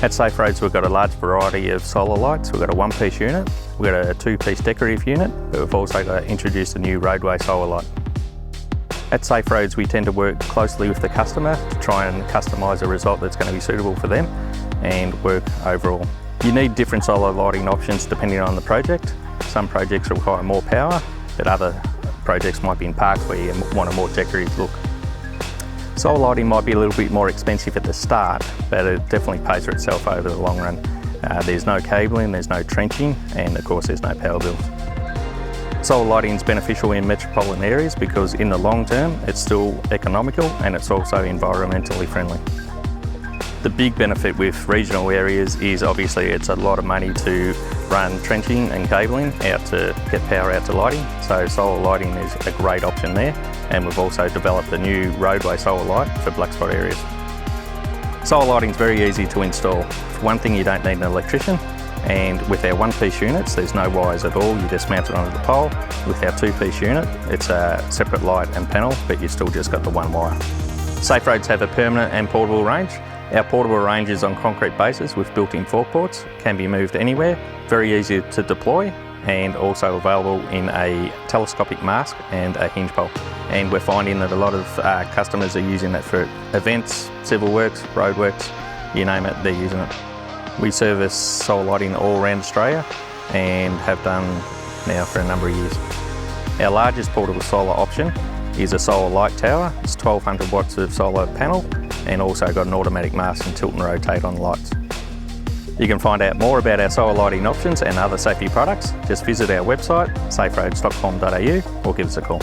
At Safe Roads, we've got a large variety of solar lights. We've got a one-piece unit, we've got a two-piece decorative unit, but we've also introduced a new roadway solar light. At Safe Roads, we tend to work closely with the customer to try and customise a result that's going to be suitable for them and work overall. You need different solar lighting options depending on the project. Some projects require more power, but other projects might be in parks where you want a more decorative look. Solar lighting might be a little bit more expensive at the start, but it definitely pays for itself over the long run. There's no cabling, there's no trenching, and of course there's no power bills. Solar lighting is beneficial in metropolitan areas because in the long term it's still economical and it's also environmentally friendly. The big benefit with regional areas is obviously it's a lot of money to run trenching and cabling out to get power out to lighting, so solar lighting is a great option there, and we've also developed a new roadway solar light for black spot areas. Solar lighting is very easy to install. For one thing, you don't need an electrician, and with our one-piece units there's no wires at all, you just mount it onto the pole. With our two-piece unit it's a separate light and panel, but you've still just got the one wire. Safe Roads have a permanent and portable range. Our portable range is on concrete bases with built-in forecourts, can be moved anywhere, very easy to deploy, and also available in a telescopic mast and a hinge pole. And we're finding that a lot of customers are using it for events, civil works, roadworks, you name it, they're using it. We service solar lighting all around Australia and have done now for a number of years. Our largest portable solar option is a solar light tower. It's 1200 watts of solar panel and also got an automatic mast and tilt and rotate on the lights. You can find out more about our solar lighting options and other safety products. Just visit our website, saferoads.com.au, or give us a call.